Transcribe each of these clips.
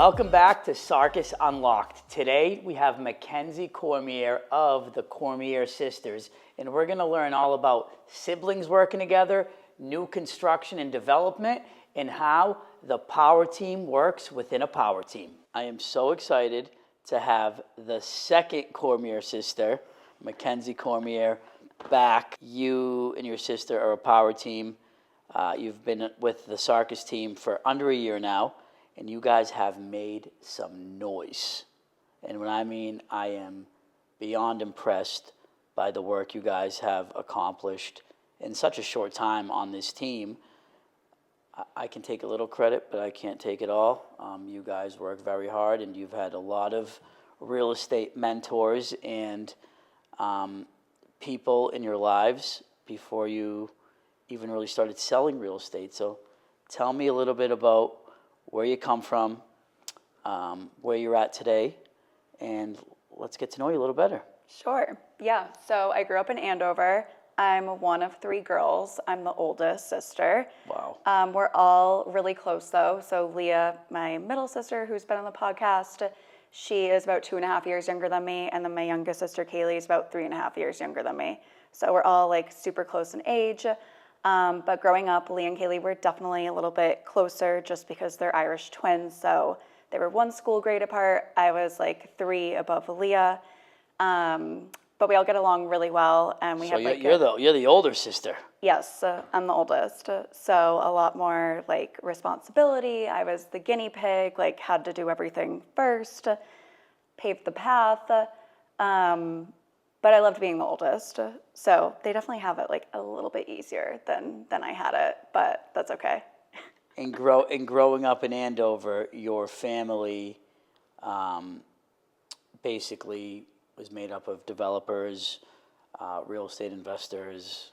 Welcome back to Sarkis Unlocked. Today we have Mackenzie Cormier of the Cormier sisters, and we're going to learn all about siblings working together, new construction and development, and how the power team works within a power team. I am so excited to have the second Cormier sister, Mackenzie Cormier, back. You and your sister are a power team. You've been with the Sarkis team for under a year now. And you guys have made some noise. And when I mean I am beyond impressed by the work you guys have accomplished in such a short time on this team. I can take a little credit, but I can't take it all. You guys work very hard, and you've had a lot of real estate mentors and people in your lives before you even really started selling real estate. So tell me a little bit about where you come from, where you're at today, and let's get to know you a little better. Sure. Yeah. So I grew up in Andover. I'm one of three girls. I'm the oldest sister. Wow. We're all really close, though. So Leah, my middle sister, who's been on the podcast, she is about 2.5 years younger than me, and then my youngest sister, Kaylee, is about 3.5 years younger than me. So we're all like super close in age. But growing up, Leah and Kaylee were definitely a little bit closer just because they're Irish twins. So they were one school grade apart. I was like 3 above Leah. But we all get along really well. And we So have like you're the older sister. Yes, I'm the oldest. So a lot more like responsibility. I was the guinea pig, like had to do everything first, paved the path. But I loved being the oldest, so they definitely have it like a little bit easier than I had it, but that's okay. And growing up in Andover, your family basically was made up of developers, real estate investors.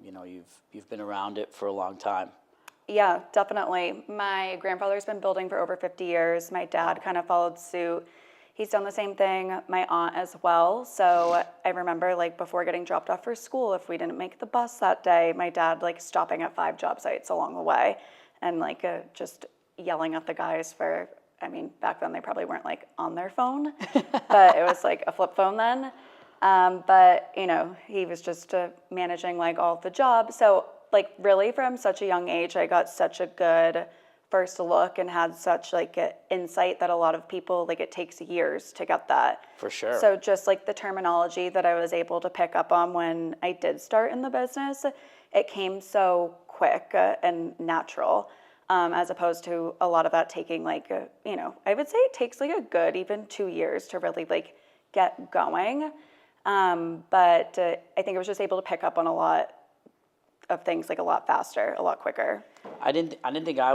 You've been around it for a long time. Yeah, definitely. My grandfather's been building for over 50 years. My dad kind of followed suit. He's done the same thing, my aunt as well. So I remember like before getting dropped off for school, if we didn't make the bus that day, my dad like stopping at 5 job sites along the way and like just yelling at the guys for, I mean, back then they probably weren't like on their phone, but it was like a flip phone then. But he was just managing like all the jobs. So like really from such a young age, I got such a good first look and had such like an insight that a lot of people, like it takes years to get that. For sure. So just like the terminology that I was able to pick up on when I did start in the business, it came so quick and natural, as opposed to a lot of that taking like, I would say it takes like a good even 2 years to really like get going. But I think I was just able to pick up on a lot of things like a lot faster, a lot quicker. I don't think I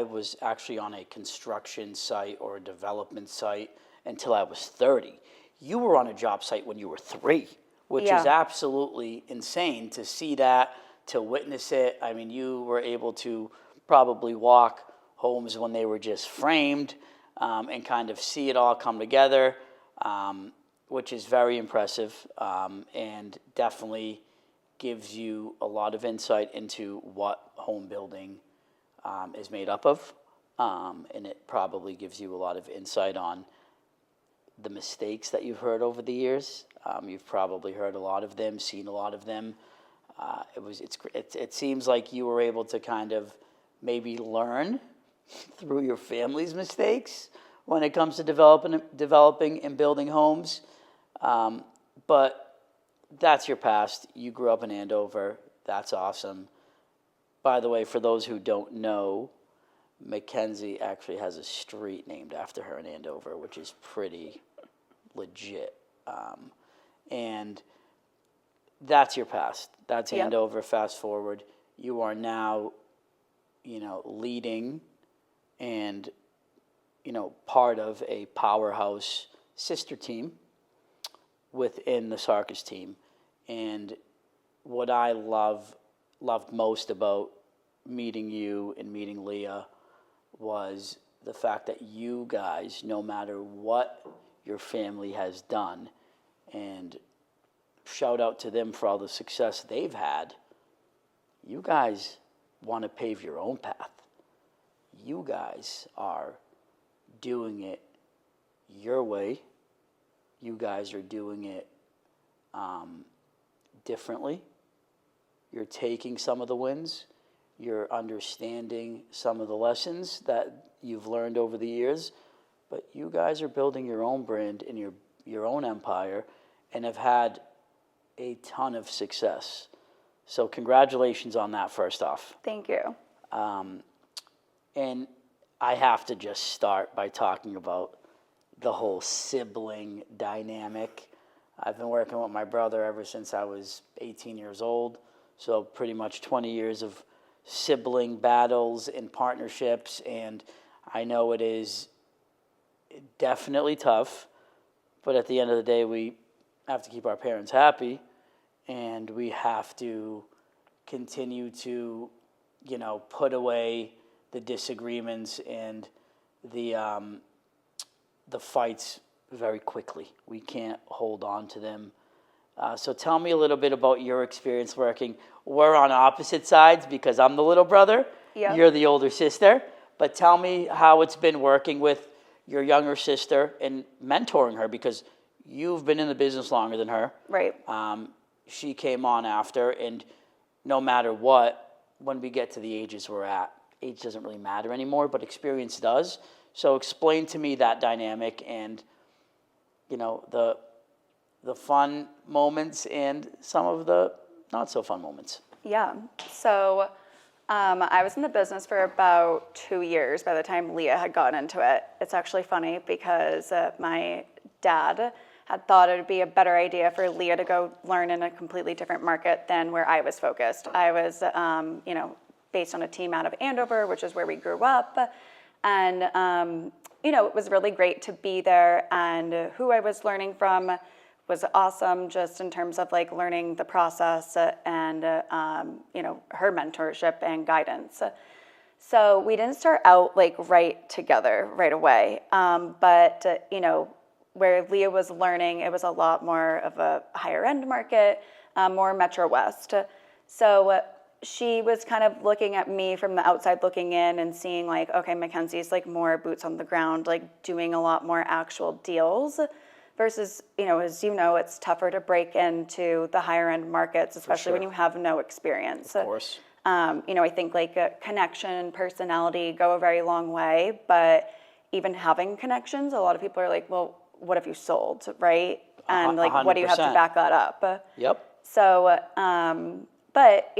was actually on a construction site or a development site until I was 30. You were on a job site when you were 3, which is absolutely insane to see that, to witness it. I mean, you were able to probably walk homes when they were just framed and kind of see it all come together, which is very impressive and definitely gives you a lot of insight into what home building is made up of, and it probably gives you a lot of insight on the mistakes that you've heard over the years. You've probably heard a lot of them, seen a lot of them. It seems like you were able to kind of maybe learn through your family's mistakes when it comes to developing and building homes, but that's your past. You grew up in Andover. That's awesome. By the way, for those who don't know, Mackenzie actually has a street named after her in Andover, which is pretty legit. And that's your past. That's Andover. Yep. Fast forward. You are now, leading and, part of a powerhouse sister team within the Sarkis team. And what I loved most about meeting you and meeting Leah was the fact that you guys, no matter what your family has done, and shout out to them for all the success they've had, you guys want to pave your own path. you guys are doing it your way. You guys are doing it differently. You're taking some of the wins. You're understanding some of the lessons that you've learned over the years. But you guys are building your own brand and your own empire and have had a ton of success. So congratulations on that, first off. Thank you. And I have to just start by talking about the whole sibling dynamic. I've been working with my brother ever since I was 18 years old, so pretty much 20 years of sibling battles and partnerships, and I know it is definitely tough, but at the end of the day, we have to keep our parents happy, and we have to continue to, put away the disagreements and the fights very quickly. We can't hold on to them. So tell me a little bit about your experience working. We're on opposite sides because I'm the little brother. Yep. You're the older sister. But tell me how it's been working with your younger sister and mentoring her, because you've been in the business longer than her. Right. She came on after, and no matter what, when we get to the ages we're at, age doesn't really matter anymore, but experience does. So explain to me that dynamic and, the fun moments and some of the not so fun moments. Yeah. So I was in the business for about 2 years by the time Leah had gotten into it. It's actually funny because my dad had thought it would be a better idea for Leah to go learn in a completely different market than where I was focused. I was, based on a team out of Andover, which is where we grew up. And, it was really great to be there. And who I was learning from was awesome, just in terms of like learning the process and, her mentorship and guidance. So we didn't start out like right together right away. But where Leah was learning, it was a lot more of a higher end market, more Metro West. So she was kind of looking at me from the outside looking in and seeing like, okay, Mackenzie's like more boots on the ground, like doing a lot more actual deals versus, as it's tougher to break into the higher end markets, especially when you have no experience. Of course. I think like a connection and personality go a very long way, but even having connections, a lot of people are like, well, what have you sold, right? And like, 100%. What do you have to back that up? Yep. So, but,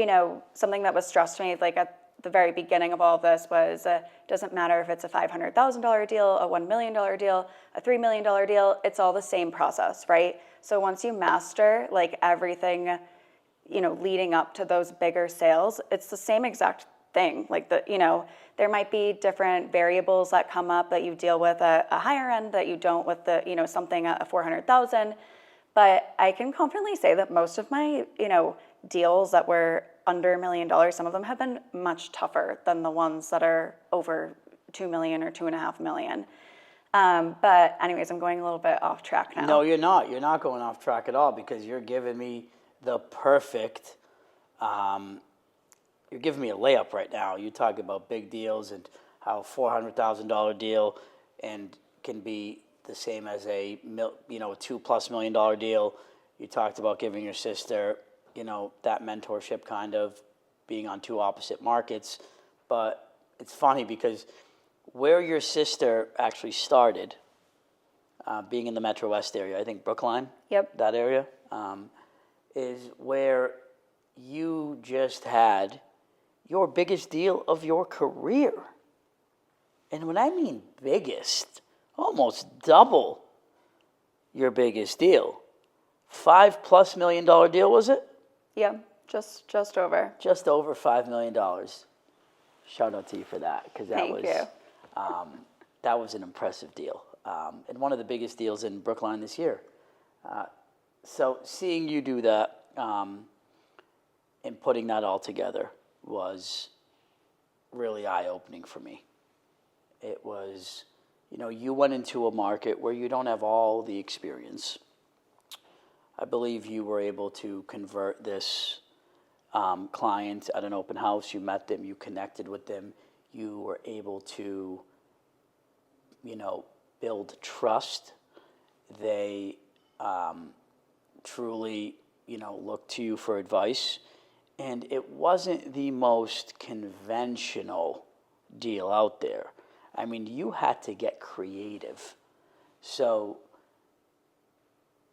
something that was stressed to me, like at the very beginning of all of this was, doesn't matter if it's a $500,000 deal, a $1 million deal, a $3 million deal, it's all the same process, right? So once you master like everything, leading up to those bigger sales, it's the same exact thing. Like there might be different variables that come up that you deal with at a higher end that you don't with the, something at a 400,000. But I can confidently say that most of my, deals that were under $1 million, some of them have been much tougher than the ones that are over 2 million or 2.5 million. But anyways, I'm going a little bit off track now. No, you're not. You're not going off track at all, because you're giving me the perfect, you're giving me a layup right now. You talk about big deals and how $400,000 deal and can be the same as a $2+ million deal. You talked about giving your sister, that mentorship, kind of being on two opposite markets. But it's funny because where your sister actually started, being in the Metro West area, I think Brookline, yep, that area, is where you just had your biggest deal of your career. And when I mean biggest, almost double your biggest deal. $5+ million deal, was it? Yeah, just over. Just over $5 million. Shout out to you for that, because that was an impressive deal, and one of the biggest deals in Brookline this year. So seeing you do that and putting that all together was really eye-opening for me. It was, you went into a market where you don't have all the experience. I believe you were able to convert this client at an open house. You met them, you connected with them, You were able to, build trust. They truly, looked to you for advice. And it wasn't the most conventional deal out there. I mean, you had to get creative. So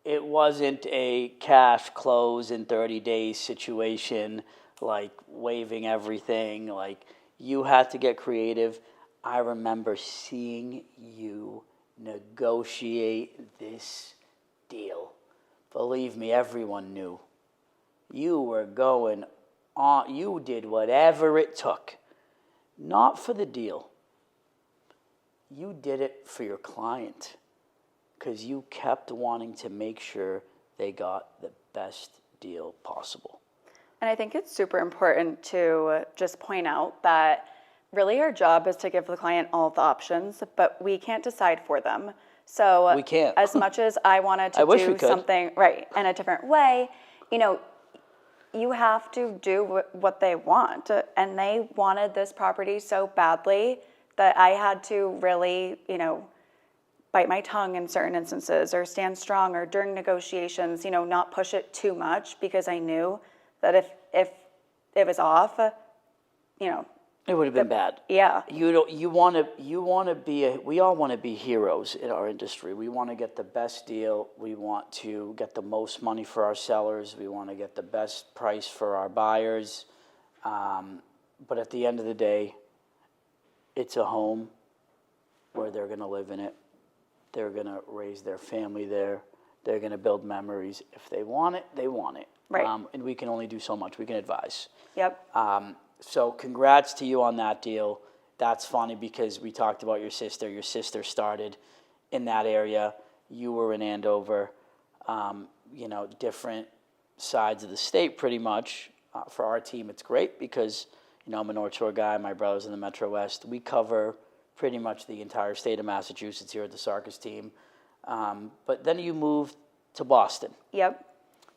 it wasn't a cash close in 30 days situation, like waiving everything. Like, you had to get creative. I remember seeing you negotiate this deal. Believe me, everyone knew. You were going on, you did whatever it took. Not for the deal. You did it for your client, because you kept wanting to make sure they got the best deal possible. And I think it's super important to just point out that really our job is to give the client all of the options, but we can't decide for them. So we can't. As much as I wanted to do something right in a different way, you have to do what they want. And they wanted this property so badly that I had to really, bite my tongue in certain instances, or stand strong, or during negotiations, not push it too much, because I knew that if it was off, it would have been bad. Yeah. We all want to be heroes in our industry. We want to get the best deal. We want to get the most money for our sellers. We want to get the best price for our buyers. But at the end of the day, it's a home where they're going to live in it. They're going to raise their family there. They're going to build memories. If they want it, they want it. Right. And we can only do so much. We can advise. Yep. So congrats to you on that deal. That's funny because we talked about your sister. Your sister started in that area. You were in Andover. Different sides of the state pretty much. For our team, it's great because, I'm a North Shore guy. My brother's in the Metro West. We cover pretty much the entire state of Massachusetts here at the Sarkis Team. But then you moved to Boston. Yep.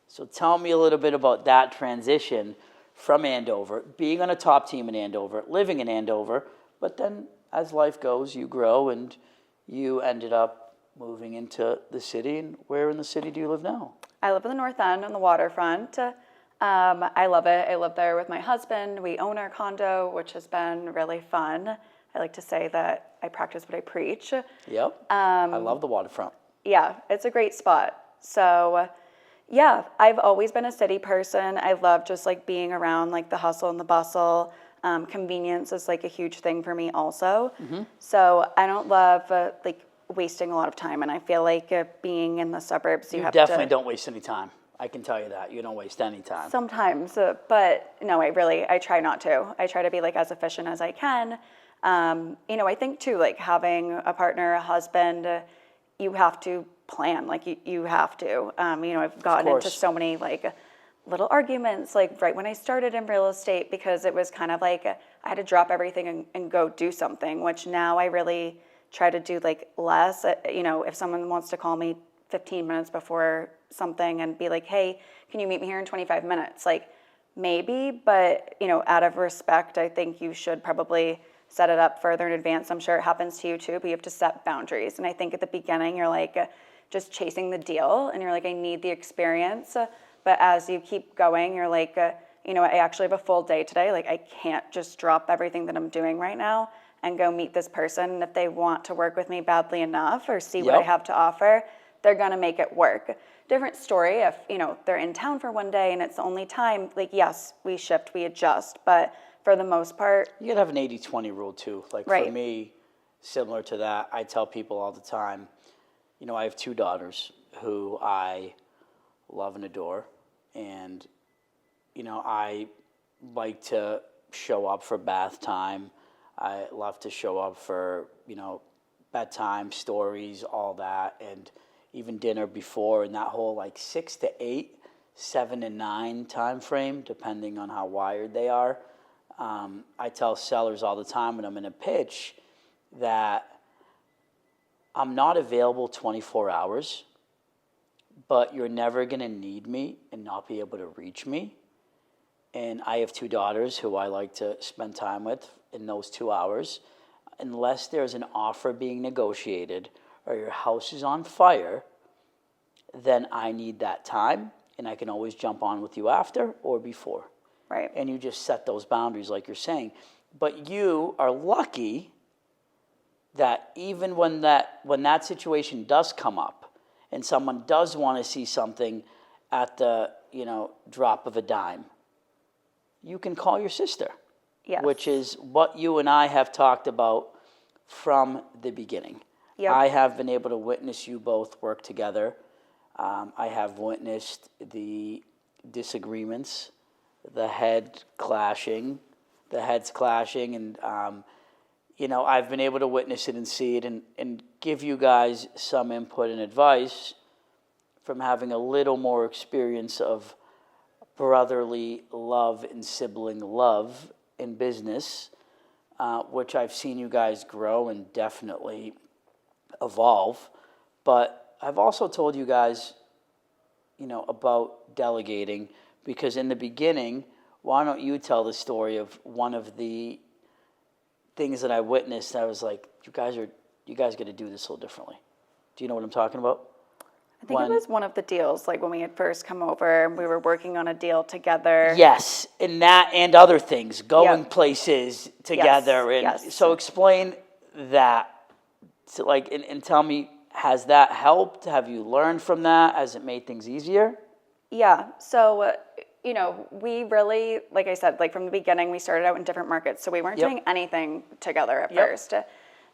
So tell me a little bit about that transition from Andover, being on a top team in Andover, living in Andover, but then as life goes, you grow and you ended up moving into the city. And where in the city do you live now? I live in the North End on the waterfront. I love it. I live there with my husband. We own our condo, which has been really fun. I like to say that I practice what I preach. Yep. I love the waterfront. Yeah, it's a great spot. So, yeah, I've always been a city person. I love just like being around like the hustle and the bustle. Convenience is like a huge thing for me also. Mm-hmm. So I don't love wasting a lot of time. And I feel like being in the suburbs, you have definitely don't waste any time. I can tell you that. You don't waste any time. Sometimes, but no, I try not to. I try to be like as efficient as I can. I think too, like having a partner, a husband, you have to plan, like you have to. I've gotten into so many like little arguments, like right when I started in real estate, because it was kind of like I had to drop everything and go do something, which now I really try to do like less. If someone wants to call me 15 minutes before something and be like, hey, can you meet me here in 25 minutes? Like maybe, but out of respect, I think you should probably set it up further in advance. I'm sure it happens to you too, but you have to set boundaries. And I think at the beginning, you're like just chasing the deal and you're like, I need the experience. But as you keep going, you're like, I actually have a full day today. Like I can't just drop everything that I'm doing right now and go meet this person. And if they want to work with me badly enough or see what I have to offer, they're going to make it work. Different story if, they're in town for one day and it's the only time, like, yes, we shift, we adjust, but for the most part. You gotta have an 80-20 rule too. Like for me, similar to that, I tell people all the time, I have 2 daughters who I love and adore. And, I like to show up for bath time. I love to show up for, bedtime, stories, all that. And even dinner before, and that whole like 6 to 8, 7 to 9 time frame, depending on how wired they are. I tell sellers all the time when I'm in a pitch that I'm not available 24 hours, but you're never going to need me and not be able to reach me. and I have 2 daughters who I like to spend time with in those 2 hours. Unless there's an offer being negotiated or your house is on fire, then I need that time, and I can always jump on with you after or before. Right. And you just set those boundaries like you're saying. But you are lucky that even when that situation does come up and someone does want to see something at the, drop of a dime, you can call your sister. Yes. Which is what you and I have talked about from the beginning. Yep. I have been able to witness you both work together. I have witnessed the disagreements, the heads clashing, and I've been able to witness it and see it and give you guys some input and advice from having a little more experience of brotherly love and sibling love in business, which I've seen you guys grow and definitely evolve. But I've also told you guys, about delegating, because in the beginning, why don't you tell the story of one of the things that I witnessed? I was like, you guys got to do this a little differently. Do you know what I'm talking about? I think it was one of the deals, like when we had first come over, we were working on a deal together. Yes, and that and other things, going places together. Yes. So explain that, and tell me, has that helped? Have you learned from that? Has it made things easier? Yeah, so, we really, like I said, from the beginning, we started out in different markets, so we weren't doing anything together at first.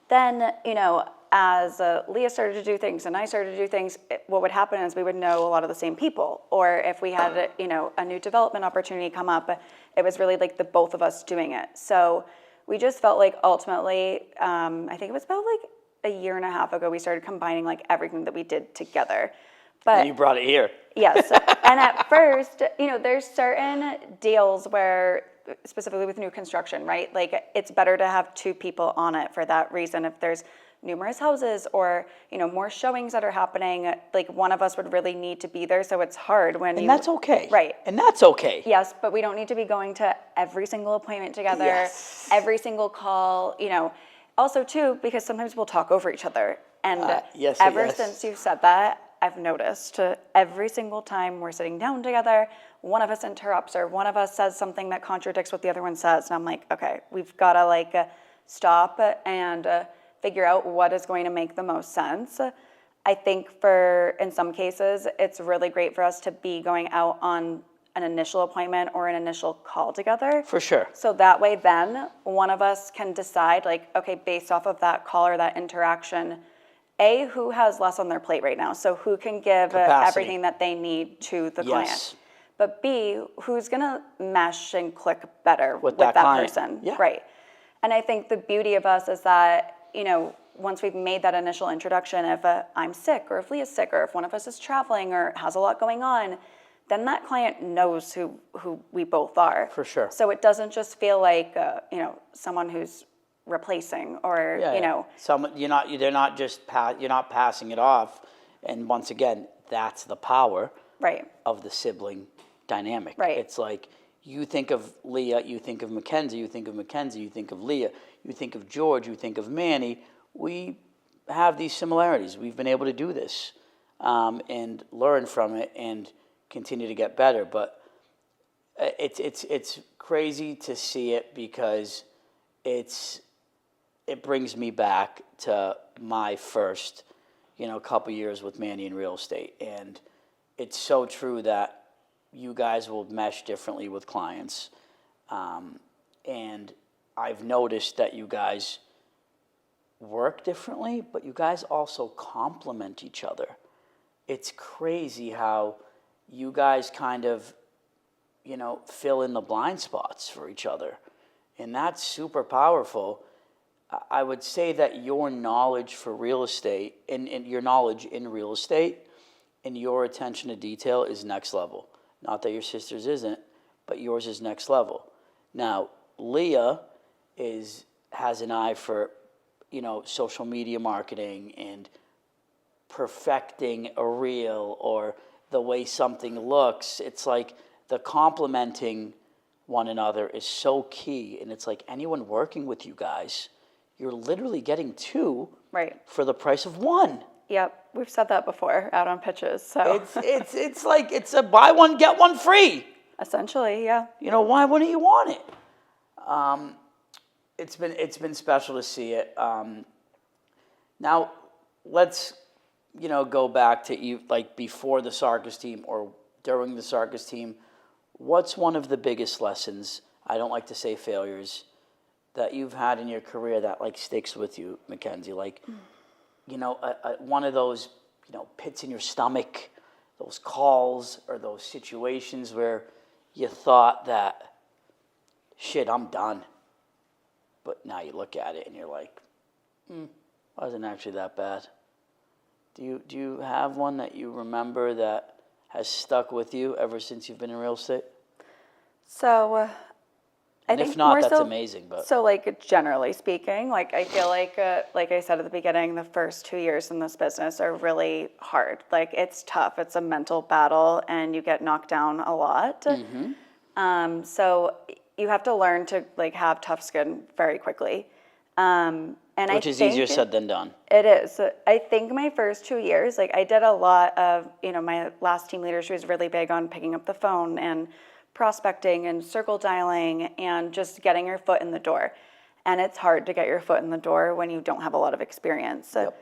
Then, as Leah started to do things and I started to do things, what would happen is we would know a lot of the same people. Or if we had, a new development opportunity come up, it was really the both of us doing it. So we just felt like ultimately, I think it was about a year and a half ago, we started combining everything that we did together. But and you brought it here. Yes. And at first, there's certain deals where, specifically with new construction, right? It's better to have 2 people on it for that reason. If there's numerous houses or, more showings that are happening, one of us would really need to be there. So it's hard when And that's okay. Right. And that's okay. Yes, but we don't need to be going to every single appointment together, every single call, Also, too, because sometimes we'll talk over each other. And ever since you said that, I've noticed every single time we're sitting down together, one of us interrupts or one of us says something that contradicts what the other one says. And I'm like, okay, we've got to stop and figure out what is going to make the most sense. I think in some cases, it's really great for us to be going out on an initial appointment or an initial call together. For sure. So that way then one of us can decide okay, based off of that call or that interaction, who has less on their plate right now? So who can give everything that they need to the client? But B, who's going to mesh and click better with that person? Yeah. Right. And I think the beauty of us is that, once we've made that initial introduction, if I'm sick or if Leah's sick or if one of us is traveling or has a lot going on, then that client knows who we both are. For sure. So it doesn't just feel like, someone who's replacing or, you're not passing it off. And once again, that's the power of the sibling dynamic. Right. It's like you think of Leah, you think of Mackenzie, you think of Mackenzie, you think of Leah, you think of George, you think of Manny. We have these similarities. We've been able to do this and learn from it and continue to get better. But it's crazy to see it because it brings me back to my first, couple years with Manny in real estate. And it's so true that you guys will mesh differently with clients. And I've noticed that you guys work differently, but you guys also complement each other. It's crazy how you guys kind of, fill in the blind spots for each other. And that's super powerful. I would say that your knowledge for real estate and your knowledge in real estate and your attention to detail is next level. Not that your sister's isn't, but yours is next level. Now, Leah has an eye for, social media marketing and perfecting a reel or the way something looks. It's like the complementing one another is so key. And it's like anyone working with you guys, you're literally getting two Right. for the price of one. Yep. We've said that before out on pitches. So It's like it's a buy one, get one free. essentially, yeah. You know, why wouldn't you want it? It's been special to see it. Now, let's, go back to you, like before the Sarkis team or during the Sarkis team. What's one of the biggest lessons, I don't like to say failures, that you've had in your career that like sticks with you, Mackenzie? Like, one of those, pits in your stomach, those calls or those situations where you thought that, shit, I'm done. But now you look at it and you're like, wasn't actually that bad. Do you have one that you remember that has stuck with you ever since you've been in real estate? So, I And think if not, more that's so, amazing. But so like generally speaking, like I feel like I said at the beginning, the first 2 years in this business are really hard. Like it's tough. It's a mental battle, and you get knocked down a lot. So you have to learn to like have tough skin very quickly. which is easier said than done. It is. I think my first 2 years, like I did a lot of, my last team leader, she was really big on picking up the phone and prospecting and circle dialing and just getting your foot in the door. And it's hard to get your foot in the door when you don't have a lot of experience. Yep.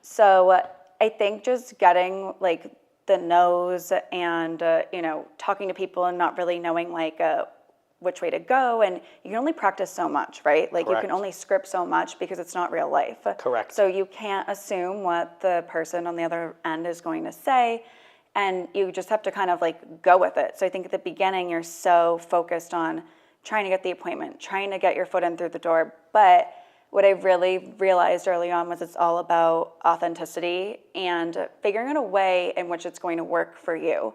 So I think just getting like the no's and, talking to people and not really knowing like which way to go, and you can only practice so much, right? Like Correct. you can only script so much because it's not real life. Correct. So you can't assume what the person on the other end is going to say, and you just have to kind of like go with it. So I think at the beginning you're so focused on trying to get the appointment, trying to get your foot in through the door, but what I really realized early on was it's all about authenticity and figuring out a way in which it's going to work for you.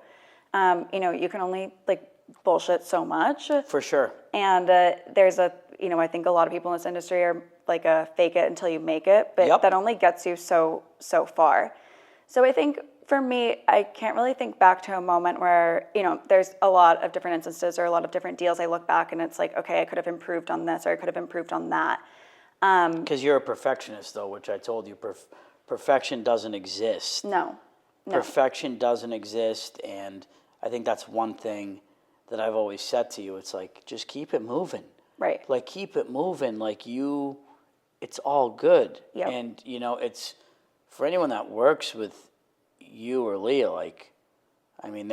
You can only like bullshit so much. For sure. And there's I think a lot of people in this industry are like a fake it until you make it, but Yep. that only gets you so far. So I think for me, I can't really think back to a moment where, there's a lot of different instances or a lot of different deals I look back and it's like, okay, I could have improved on this or I could have improved on that. Because you're a perfectionist, though, which I told you, perfection doesn't exist. No. Perfection doesn't exist, and I think that's one thing that I've always said to you. It's like, just keep it moving. Right. Like, keep it moving. Like, it's all good. Yep. And, it's, for anyone that works with you or Leah, like, I mean,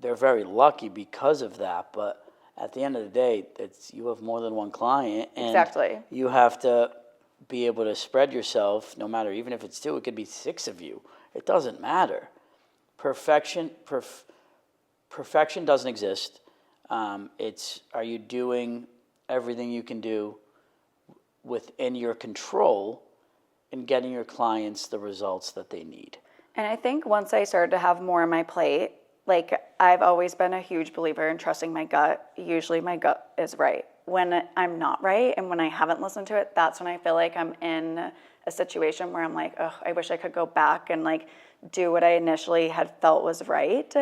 they're very lucky because of that, but at the end of the day, you have more than one client, and Exactly. you have to be able to spread yourself, no matter, even if it's 2, it could be 6 of you. It doesn't matter. Perfection doesn't exist. Are you doing everything you can do within your control in getting your clients the results that they need? And I think once I started to have more on my plate, like I've always been a huge believer in trusting my gut. Usually my gut is right. When I'm not right and when I haven't listened to it, that's when I feel like I'm in a situation where I'm like, oh, I wish I could go back and like do what I initially had felt was right.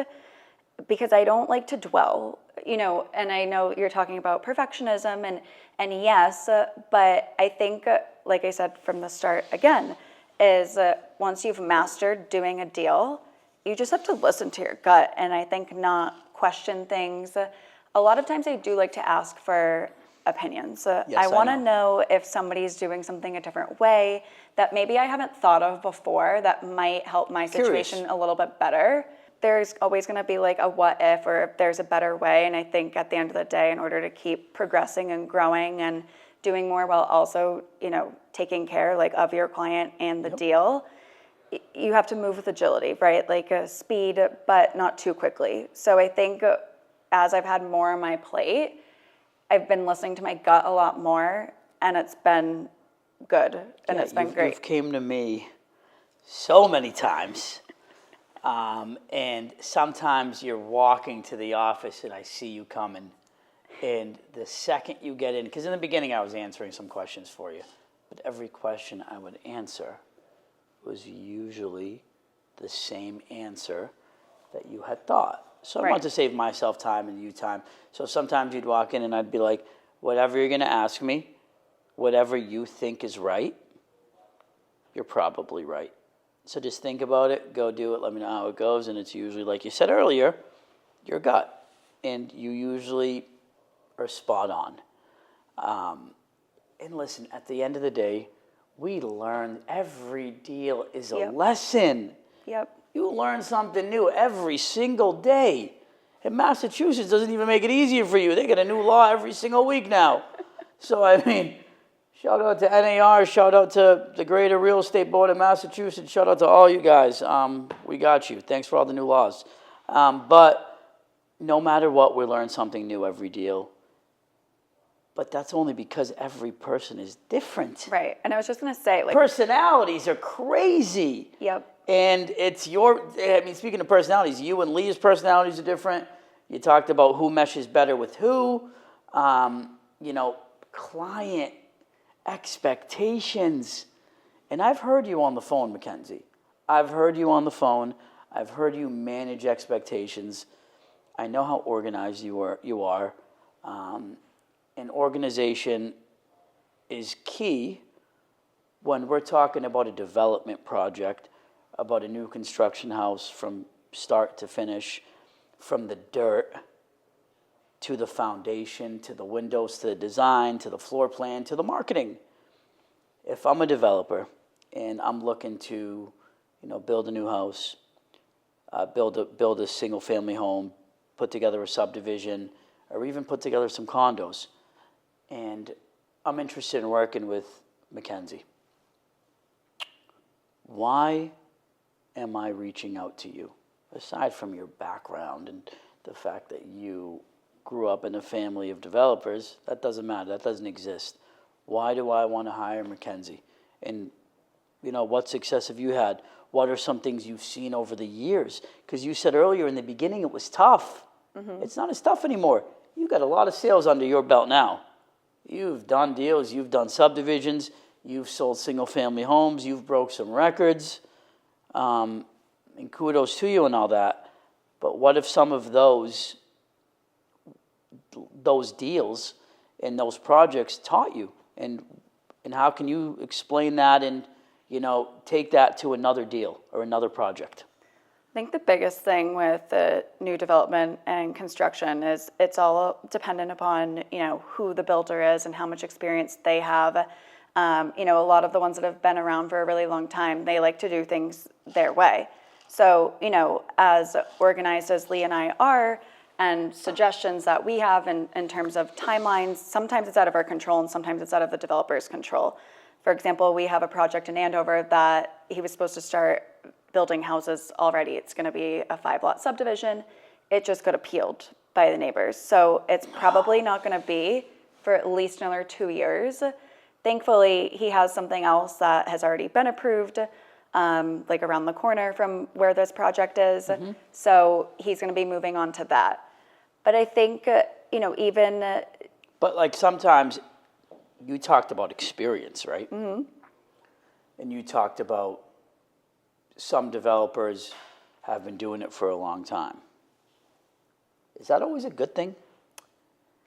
Because I don't like to dwell, and I know you're talking about perfectionism and yes, but I think, like I said from the start again, is once you've mastered doing a deal, you just have to listen to your gut, and I think not question things. A lot of times I do like to ask for opinions. Yes, I want to know. know if somebody's doing something a different way that maybe I haven't thought of before that might help my situation Curious. a little bit better. There's always going to be like a what if or if there's a better way, and I think at the end of the day, in order to keep progressing and growing and doing more while also, taking care like of your client and the deal, you have to move with agility, right? Like speed, but not too quickly. So I think as I've had more on my plate, I've been listening to my gut a lot more, and it's been good, and it's been great. You've came to me so many times, and sometimes you're walking to the office and I see you coming, and the second you get in, because in the beginning I was answering some questions for you, but every question I would answer was usually the same answer that you had thought. So I want to save myself time and you time. So sometimes you'd walk in and I'd be like, whatever you're going to ask me, whatever you think is right, you're probably right. So just think about it, go do it, let me know how it goes. And it's usually, like you said earlier, your gut. And you usually are spot on. And listen, at the end of the day, we learn every deal is a lesson. Yep. You learn something new every single day. And Massachusetts doesn't even make it easier for you. They get a new law every single week now. So, I mean, shout out to NAR, shout out to the Greater Real Estate Board of Massachusetts, shout out to all you guys. We got you. Thanks for all the new laws. But no matter what, we learn something new every deal. But that's only because every person is different. Right. And I was just going to say, like, personalities are crazy. Yep. And it's speaking of personalities, you and Leah's personalities are different. You talked about who meshes better with who. Client expectations. And I've heard you on the phone, Mackenzie. I've heard you on the phone. I've heard you manage expectations. I know how organized you are. And organization is key when we're talking about a development project, about a new construction house from start to finish, from the dirt to the foundation, to the windows, to the design, to the floor plan, to the marketing. If I'm a developer and I'm looking to, build a new house, build a single family home, put together a subdivision, or even put together some condos, and I'm interested in working with Mackenzie, why am I reaching out to you? Aside from your background and the fact that you grew up in a family of developers, that doesn't matter. That doesn't exist. Why do I want to hire Mackenzie? And, what success have you had? What are some things you've seen over the years? Because you said earlier in the beginning it was tough. Mm-hmm. It's not as tough anymore. You've got a lot of sales under your belt now. You've done deals. You've done subdivisions. You've sold single-family homes. You've broke some records. And kudos to you and all that. But what if some of those deals and those projects taught you? And how can you explain that and, take that to another deal or another project? I think the biggest thing with the new development and construction is it's all dependent upon, who the builder is and how much experience they have. A lot of the ones that have been around for a really long time, they like to do things their way. So, as organized as Lee and I are, and suggestions that we have in terms of timelines, sometimes it's out of our control and sometimes it's out of the developer's control. For example, we have a project in Andover that he was supposed to start building houses already. It's going to be a 5-lot subdivision. It just got appealed by the neighbors. So it's probably not going to be for at least another 2 years. Thankfully, he has something else that has already been approved, like around the corner from where this project is. Mm-hmm. So he's going to be moving on to that. But I think, even... But like sometimes you talked about experience, right? Mm-hmm. And you talked about some developers have been doing it for a long time. Is that always a good thing?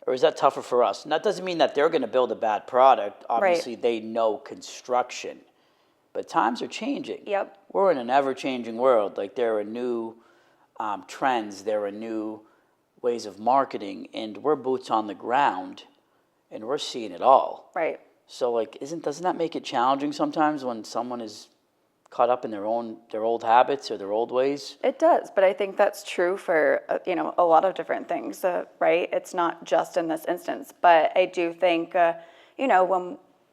Or is that tougher for us? And that doesn't mean that they're going to build a bad product. Obviously, right. They know construction. But times are changing. Yep. We're in an ever-changing world. Like, there are new trends. There are new ways of marketing. And we're boots on the ground. And we're seeing it all. Right. So, like, doesn't that make it challenging sometimes when someone is caught up in their old habits or their old ways? It does, but I think that's true for a lot of different things, right? It's not just in this instance, but I do think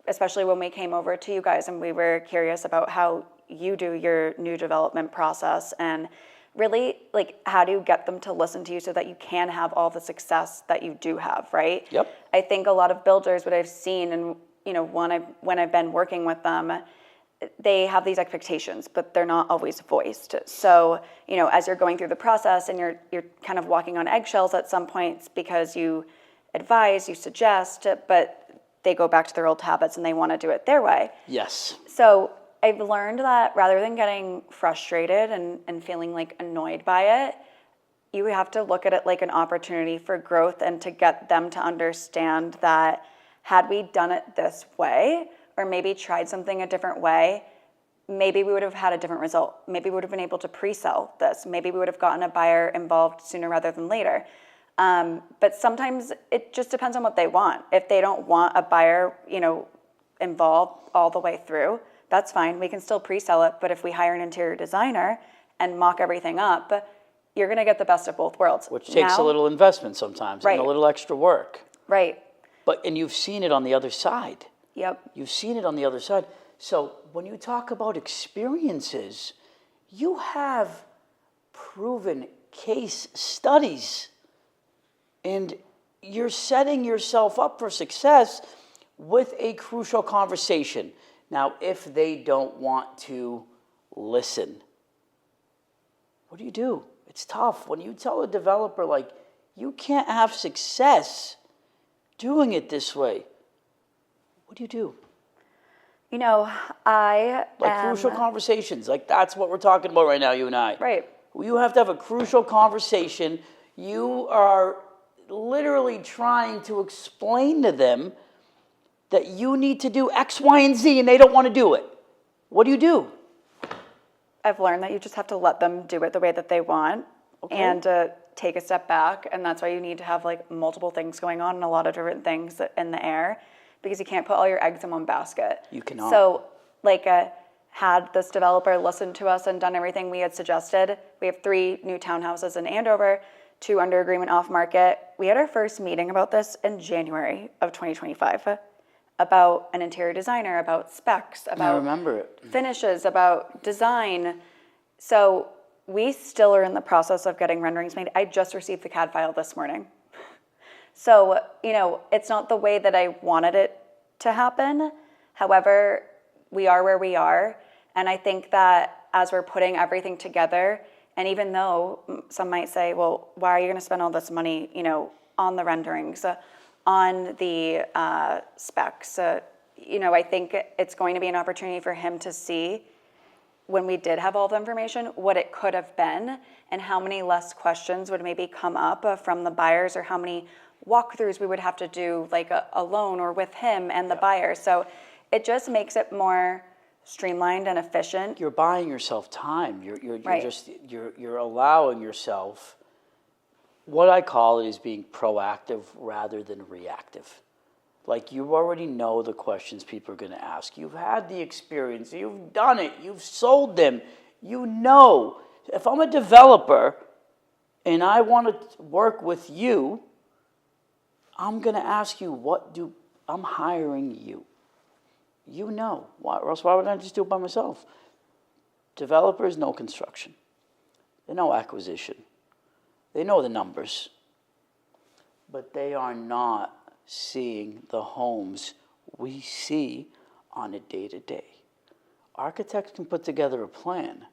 especially when we came over to you guys and we were curious about how you do your new development process and really like how do you get them to listen to you so that you can have all the success that you do have, right? Yep. I think a lot of builders, what I've seen and when I've been working with them, they have these expectations, but they're not always voiced. So, as you're going through the process and you're kind of walking on eggshells at some points because you advise, you suggest, but they go back to their old habits and they want to do it their way. Yes. So I've learned that rather than getting frustrated and feeling like annoyed by it, you have to look at it like an opportunity for growth and to get them to understand that had we done it this way, or maybe tried something a different way, maybe we would have had a different result. Maybe we would have been able to pre-sell this. Maybe we would have gotten a buyer involved sooner rather than later. But sometimes it just depends on what they want. If they don't want a buyer, involved all the way through, that's fine. We can still pre-sell it. But if we hire an interior designer and mock everything up, you're going to get the best of both worlds. Which takes a little investment sometimes, right, and a little extra work. Right. And you've seen it on the other side. Yep. You've seen it on the other side. So when you talk about experiences, you have proven case studies. And you're setting yourself up for success with a crucial conversation. Now, if they don't want to listen, what do? It's tough. When you tell a developer, like, you can't have success doing it this way, what do? Crucial conversations. Like, that's what we're talking about right now, you and I. Right. You have to have a crucial conversation. You are literally trying to explain to them that you need to do X, Y, and Z, and they don't want to do it. What do? I've learned that you just have to let them do it the way that they want, and take a step back. And that's why you need to have multiple things going on and a lot of different things in the air, because you can't put all your eggs in one basket. You cannot. So had this developer listened to us and done everything we had suggested, we have 3 new townhouses in Andover, 2 under agreement off market. We had our first meeting about this in January of 2025, about an interior designer, about specs, about I remember it. finishes, about design. So we still are in the process of getting renderings made. I just received the CAD file this morning. So, it's not the way that I wanted it to happen. However, we are where we are. And I think that as we're putting everything together, and even though some might say, well, why are you going to spend all this money, on the renderings, on the specs? I think it's going to be an opportunity for him to see, when we did have all the information, what it could have been and how many less questions would maybe come up from the buyers, or how many walkthroughs we would have to do alone or with him and the buyer. So it just makes it more streamlined and efficient. You're buying yourself time. You're right. You're allowing yourself, what I call it is being proactive rather than reactive. Like, you already know the questions people are going to ask. You've had the experience. You've done it. You've sold them. If I'm a developer and I want to work with you, I'm going to ask you, I'm hiring you. Why, or else why would I just do it by myself? Developers know construction. They know acquisition. They know the numbers. But they are not seeing the homes we see on a day-to-day. Architects can put together a plan.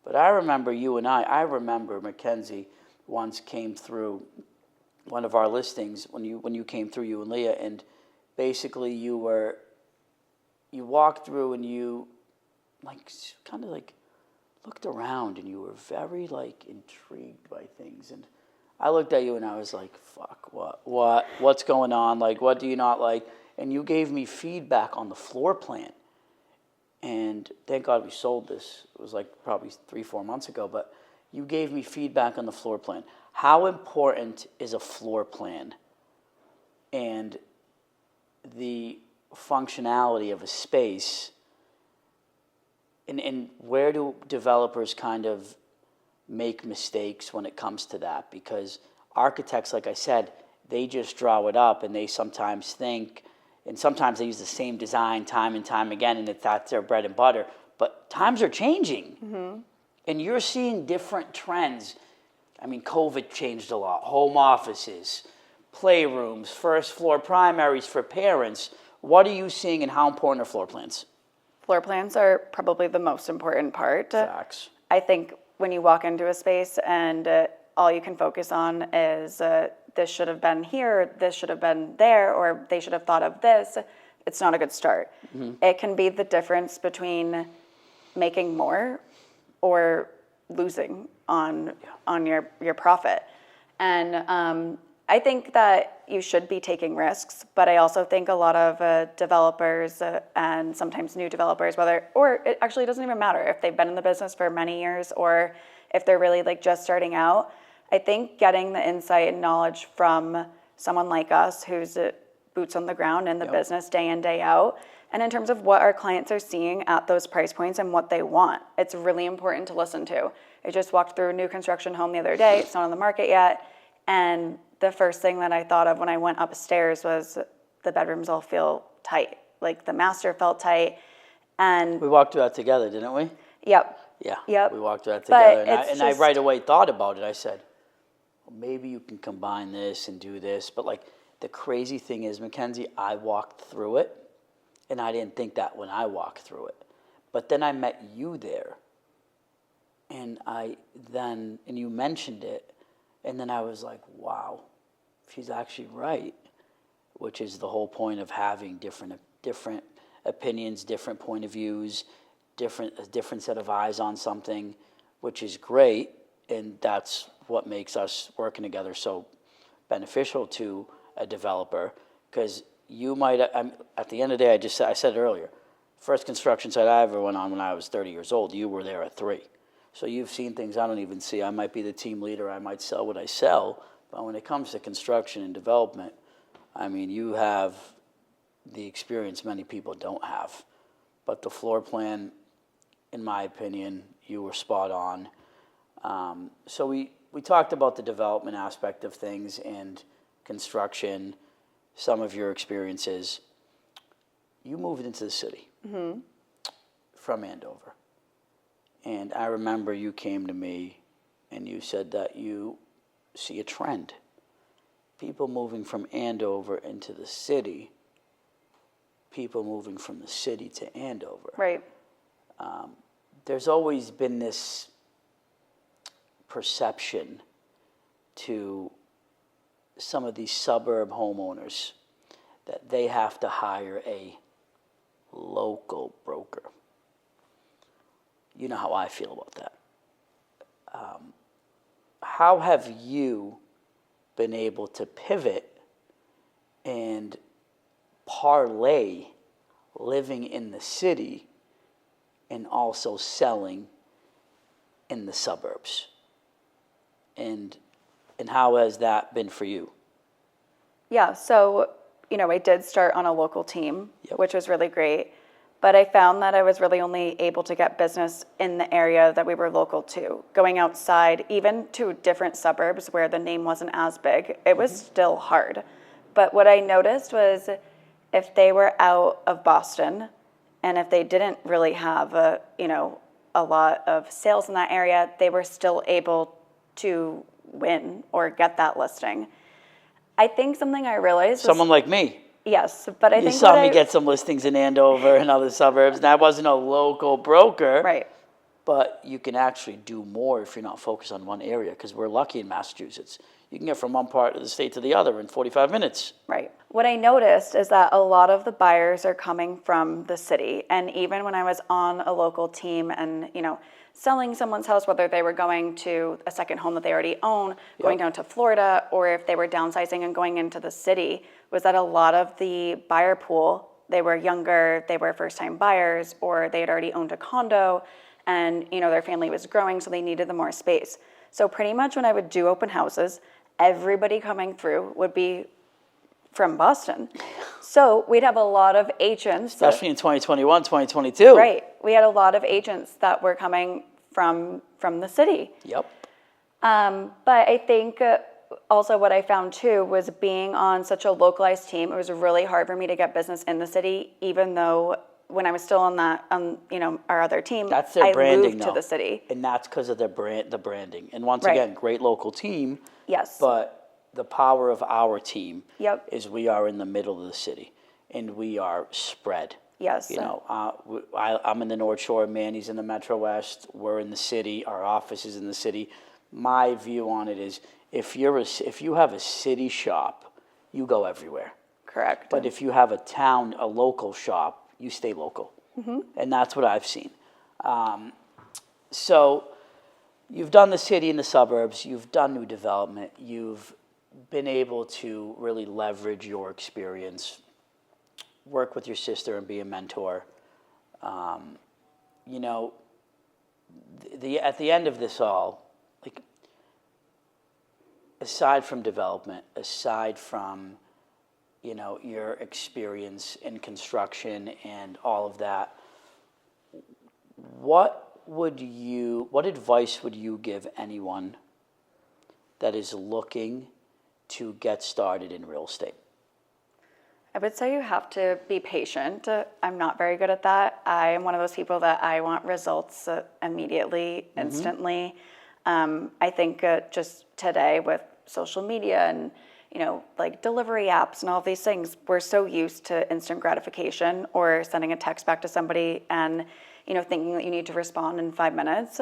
But I remember I remember Mackenzie once came through one of our listings when you came through, you and Leah, and basically you walked through and you kind of looked around and you were very intrigued by things. And I looked at you and I was like, fuck, what's going on? What do you not like? And you gave me feedback on the floor plan. And thank God we sold this. It was probably 3-4 months ago, but you gave me feedback on the floor plan. How important is a floor plan and the functionality of a space, and where do developers kind of make mistakes when it comes to that? Because architects, like I said, they just draw it up, and they sometimes think, and sometimes they use the same design time and time again, and that's their bread and butter. But times are changing, and you're seeing different trends. I mean, COVID changed a lot. Home offices, playrooms, first floor primaries for parents. What are you seeing, and how important are floor plans? Floor plans are probably the most important part. Facts. I think when you walk into a space and all you can focus on is this should have been here, this should have been there, or they should have thought of this, it's not a good start. It can be the difference between making more or losing on your profit. And I think that you should be taking risks, but I also think a lot of developers and sometimes new developers, or it actually doesn't even matter if they've been in the business for many years or if they're really like just starting out. I think getting the insight and knowledge from someone like us who's boots on the ground in the business day in, day out, and in terms of what our clients are seeing at those price points and what they want, it's really important to listen to. I just walked through a new construction home the other day. It's not on the market yet. And the first thing that I thought of when I went upstairs was the bedrooms all feel tight. Like the master felt tight. And we walked through that together, didn't we? Yep. Yeah. Yep. We walked through that together. But I right away thought about it. I said, well, maybe you can combine this and do this. But like the crazy thing is, Mackenzie, I walked through it. And I didn't think that when I walked through it. But then I met you there. And you mentioned it. And then I was like, wow, she's actually right. Which is the whole point of having different opinions, different point of views, a different set of eyes on something, which is great. And that's what makes us working together so beneficial to a developer. Because you might, at the end of the day, I said it earlier, first construction site I ever went on when I was 30 years old, you were there at 3. So you've seen things I don't even see. I might be the team leader. I might sell what I sell. But when it comes to construction and development, I mean, you have the experience many people don't have. But the floor plan, in my opinion, you were spot on. So we talked about the development aspect of things and construction, some of your experiences. You moved into the city from Andover. And I remember you came to me and you said that you see a trend. People moving from Andover into the city, people moving from the city to Andover. Right. There's always been this perception to some of these suburb homeowners that they have to hire a local broker. You know how I feel about that. How have you been able to pivot and parlay living in the city and also selling in the suburbs? And how has that been for you? Yeah, so, I did start on a local team, which was really great. But I found that I was really only able to get business in the area that we were local to. Going outside, even to different suburbs where the name wasn't as big, it was still hard. But what I noticed was if they were out of Boston and if they didn't really have a lot of sales in that area, they were still able to win or get that listing. I think something I realized was, someone like me. Yes, but I think you saw me get some listings in Andover and other suburbs, and I wasn't a local broker. Right. But you can actually do more if you're not focused on one area, because we're lucky in Massachusetts. You can get from one part of the state to the other in 45 minutes. Right. What I noticed is that a lot of the buyers are coming from the city. And even when I was on a local team and, selling someone's house, whether they were going to a second home that they already own, going down to Florida, or if they were downsizing and going into the city, was that a lot of the buyer pool, they were younger, they were first-time buyers, or they had already owned a condo, and their family was growing, so they needed the more space. So pretty much when I would do open houses, everybody coming through would be from Boston. So we'd have a lot of agents. Especially in 2021, 2022. Right. We had a lot of agents that were coming from the city. Yep. But I think also what I found too was being on such a localized team, it was really hard for me to get business in the city, even though when I was still on our other team, that's their branding, moved to the city. And that's because of the branding. And once again, great local team. Yes. But the power of our team Yep. is we are in the middle of the city, and we are spread. Yes. I'm in the North Shore, Manny's in the Metro West, we're in the city, our office is in the city. My view on it is if you have a city shop, you go everywhere. Correct. But if you have a local shop, you stay local. Mm-hmm. And that's what I've seen. So you've done the city and the suburbs, you've done new development, you've been able to really leverage your experience, work with your sister and be a mentor. You know, at the end of this all, like, aside from development, aside from, you know, your experience in construction and all of that, what advice would you give anyone that is looking to get started in real estate? I would say you have to be patient. I'm not very good at that. I am one of those people that I want results immediately, instantly. I think just today with social media and, you know, like delivery apps and all these things, we're so used to instant gratification or sending a text back to somebody and, you know, thinking that you need to respond in 5 minutes.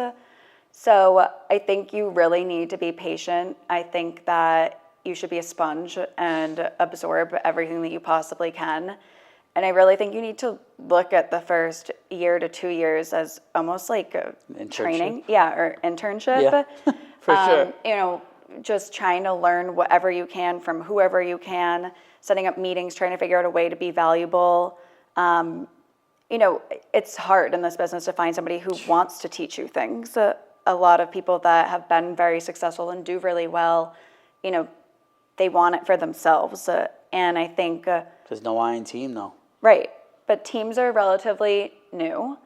So I think you really need to be patient. I think that you should be a sponge and absorb everything that you possibly can. And I really think you need to look at the first year to 2 years as almost like a training. Yeah, or internship. Yeah, for sure. You know, just trying to learn whatever you can from whoever you can, setting up meetings, trying to figure out a way to be valuable. You know, it's hard in this business to find somebody who wants to teach you things. A lot of people that have been very successful and do really well, you know, they want it for themselves. And I think... There's no I in team, though. Right. But teams are relatively new.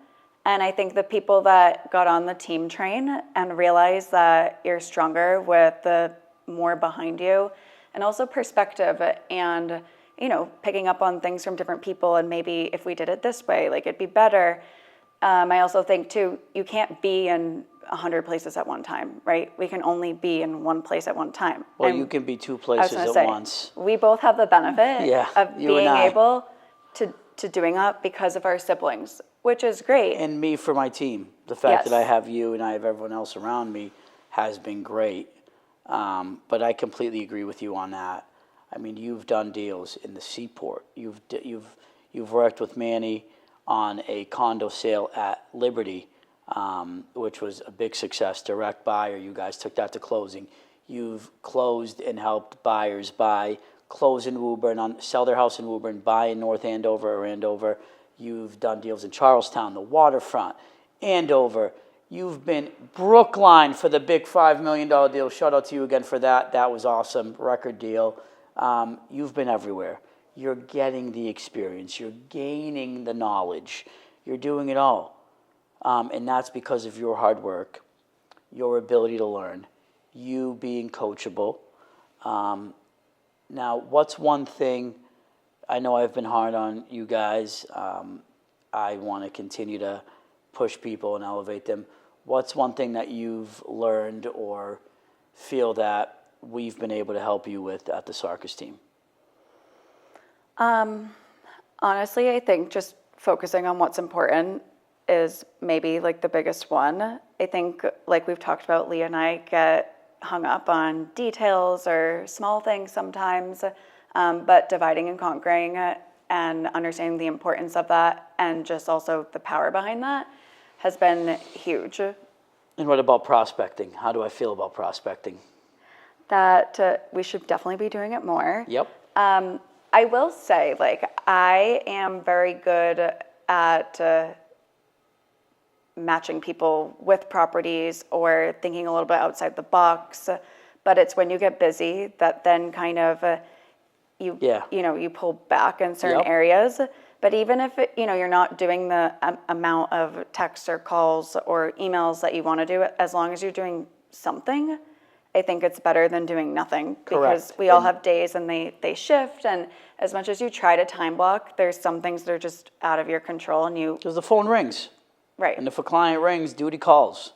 And I think the people that got on the team train and realize that you're stronger with the more behind you, and also perspective and, you know, picking up on things from different people, and maybe if we did it this way, like, it'd be better. I also think, too, you can't be in 100 places at one time, right? We can only be in one place at one time. Well, and you can be 2 places at once. We both have the benefit of being able to doing that because of our siblings, which is great. And me for my team. The fact that I have you and I have everyone else around me has been great. But I completely agree with you on that. I mean, you've done deals in the Seaport. You've worked with Manny on a condo sale at Liberty, which was a big success, direct buyer. You guys took that to closing. You've closed and helped buyers buy, close in Woburn, sell their house in Woburn, buy in North Andover or Andover. You've done deals in Charlestown, the waterfront, Andover. You've been Brookline for the big $5 million deal. Shout out to you again for that. That was awesome. Record deal. You've been everywhere. You're getting the experience. You're gaining the knowledge. You're doing it all. And that's because of your hard work, your ability to learn, you being coachable. Now, what's one thing, I know I've been hard on you guys. I want to continue to push people and elevate them. What's one thing that you've learned or feel that we've been able to help you with at the Sarkis Team? Honestly, I think just focusing on what's important is maybe like the biggest one. I think, like we've talked about, Leah and I get hung up on details or small things sometimes, but dividing and conquering and understanding the importance of that and just also the power behind that has been huge. And what about prospecting? How do I feel about prospecting? That we should definitely be doing it more. Yep. I will say, like, I am very good at matching people with properties or thinking a little bit outside the box, but it's when you get busy that then kind of you pull back in certain areas. But even if you're not doing the amount of texts or calls or emails that you want to do, as long as you're doing something, I think it's better than doing nothing. Correct. Because we all have days and they shift, and as much as you try to time block, there's some things that are just out of your control, and because the phone rings. Right. And if a client rings, duty calls.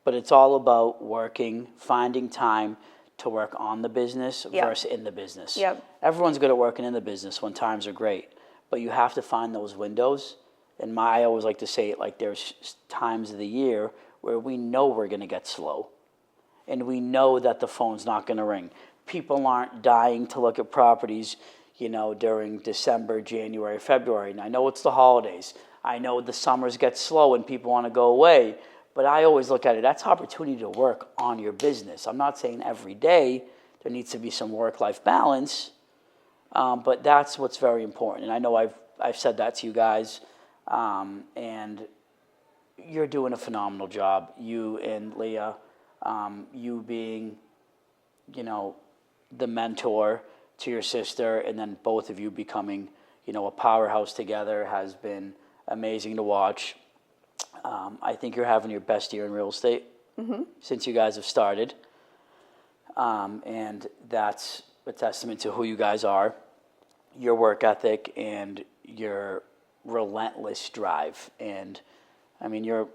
But it's all about working, finding time to work on the business versus in the business. Yep. Everyone's good at working in the business when times are great. But you have to find those windows. And I always like to say it like there's times of the year where we know we're going to get slow. And we know that the phone's not going to ring. People aren't dying to look at properties, during December, January, February. And I know it's the holidays. I know the summers get slow and people want to go away. But I always look at it, that's opportunity to work on your business. I'm not saying every day there needs to be some work-life balance, but that's what's very important. And I know I've said that to you guys, and you're doing a phenomenal job. You and Leah, you being, the mentor to your sister, and then both of you becoming, a powerhouse together has been amazing to watch. I think you're having your best year in real estate since you guys have started. And that's a testament to who you guys are, your work ethic, and your relentless drive. And I mean, you're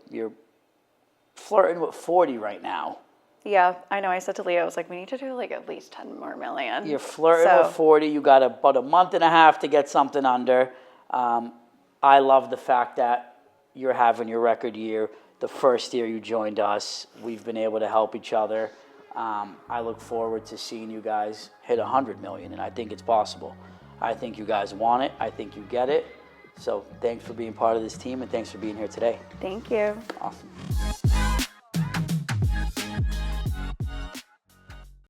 flirting with 40 right now. Yeah, I know. I said to Leah, I was like, we need to do like at least 10 more million. You're flirting with 40. You got about a month and a half to get something under. I love the fact that you're having your record year. The first year you joined us, we've been able to help each other. I look forward to seeing you guys hit 100 million, and I think it's possible. I think you guys want it. I think you get it. So thanks for being part of this team, and thanks for being here today. Thank you. Awesome.